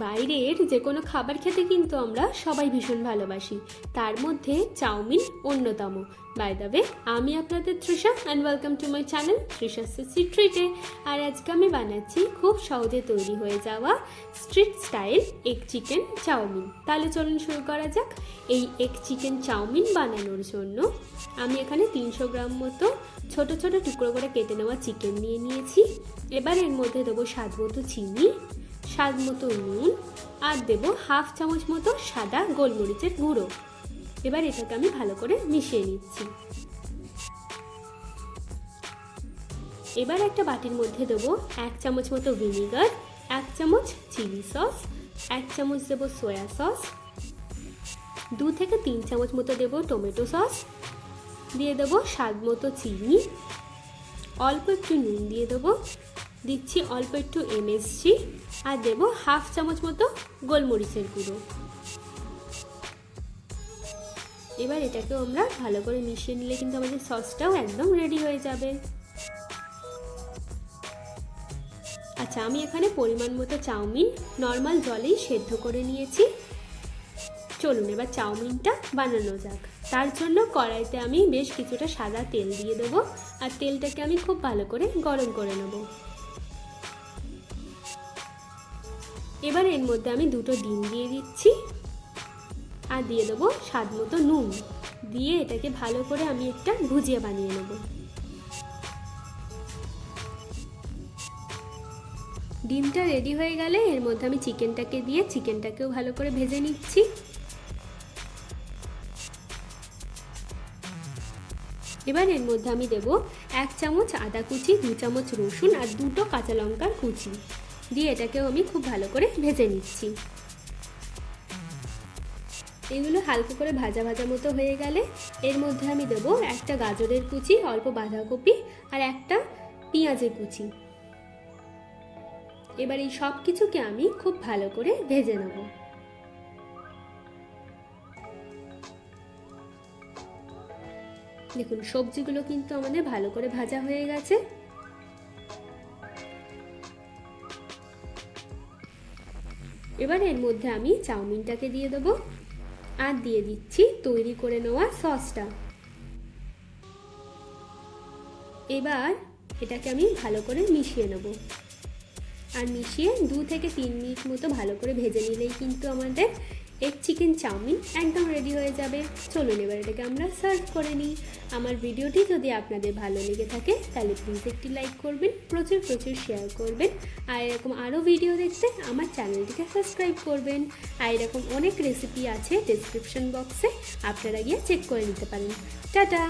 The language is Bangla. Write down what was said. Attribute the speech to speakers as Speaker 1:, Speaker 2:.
Speaker 1: বাইরের যে কোনো খাবার খেতে কিন্তু আমরা সবাই ভীষণ ভালোবাসি, তার মধ্যে চাউমিন অন্যতম। বাই দ্য ওয়ে, আমি আপনাদের Trisha and welcome to my channel Trisha ট্রিটে। আর আজকে আমি বানাচ্ছি খুব সহজে তৈরি হয়ে যাওয়া street style egg chicken chowmein. তাহলে চলুন শুরু করা যাক। এই এগ চিকেন চাউমিন বানানোর জন্য আমি এখানে 300 গ্রাম মতো ছোট ছোট টুকরো করে কেটে নেওয়া চিকেন নিয়ে নিয়েছি। এবার এর মধ্যে দেবো স্বাদ মতো চিনি, স্বাদ মতো নুন, আর দেবো হাফ চামচ মতো সাদা গোলমরিচের গুঁড়ো। এবার এটাকে আমি ভালো করে মিশিয়ে নিচ্ছি। এবার একটা বাটির মধ্যে দেবো 1 চামচ মতো ভিনিগার, 1 চামচ চিলি সস, 1 চামচ দেবো সয়া সস, 2 থেকে 3 চামচ মতো দেবো টমেটো সস, দিয়ে দেবো স্বাদ মতো চিনি, অল্প একটু নুন দিয়ে দেবো, দিচ্ছি অল্প একটু এমএসজি, আর দেবো হাফ চামচ মতো গোলমরিচের গুঁড়ো। এবার এটাকেও আমরা ভালো করে মিশিয়ে নিলে কিন্তু আমাদের সসটাও একদম রেডি হয়ে যাবে। আচ্ছা, আমি এখানে পরিমাণ মতো চাউমিন নর্মাল জলেই সেদ্ধ করে নিয়েছি। চলুন এবার চাউমিনটা বানানো যাক। তার জন্য কড়াইতে আমি বেশ কিছুটা সাদা তেল দিয়ে দেবো, আর তেলটাকে আমি খুব ভালো করে গরম করে নেব। এবার এর মধ্যে আমি 2টো ডিম দিয়ে দিচ্ছি, আর দিয়ে দেবো স্বাদ মতো নুন, দিয়ে এটাকে ভালো করে আমি একটা ভুজিয়া বানিয়ে নেব। ডিমটা রেডি হয়ে গেলে এর মধ্যে আমি চিকেনটাকে দিয়ে চিকেনটাকেও ভালো করে ভেজে নিচ্ছি। এবার এর মধ্যে আমি দেবো 1 চামচ আদা কুচি, 2 চামচ রসুন, আর 2টো কাঁচা লঙ্কার কুচি, দিয়ে এটাকেও আমি খুব ভালো করে ভেজে নিচ্ছি। এগুলো হালকা করে ভাজা ভাজা মতো হয়ে গেলে এর মধ্যে আমি দেবো একটা গাজরের কুচি, অল্প বাঁধাকপি, আর একটা পেঁয়াজের কুচি। এবার এই সব কিছুকে আমি খুব ভালো করে ভেজে নেব। দেখুন সবজিগুলো কিন্তু আমাদের ভালো করে ভাজা হয়ে গেছে। এবার এর মধ্যে আমি চাউমিনটাকে দিয়ে দেবো, আর দিয়ে দিচ্ছি তৈরি করে নেওয়া সসটা। এবার এটাকে আমি ভালো করে মিশিয়ে নেব, আর মিশিয়ে 2 থেকে 3 মিনিট মতো ভালো করে ভেজে নিলেই কিন্তু আমাদের এগ চিকেন চাউমিন একদম রেডি হয়ে যাবে। চলুন এবার এটাকে আমরা সার্ভ করে নিই। আমার ভিডিওটি যদি আপনাদের ভালো লেগে থাকে তাহলে প্লিজ একটি লাইক করবেন, প্রচুর প্রচুর শেয়ার করবেন, আর এরকম আরও ভিডিও দেখতে আমার চ্যানেলটিকে সাবস্ক্রাইব করবেন। আর এরকম অনেক রেসিপি আছে ডেসক্রিপশন বক্সে, আপনারা গিয়ে চেক করে নিতে পারেন। টাটা।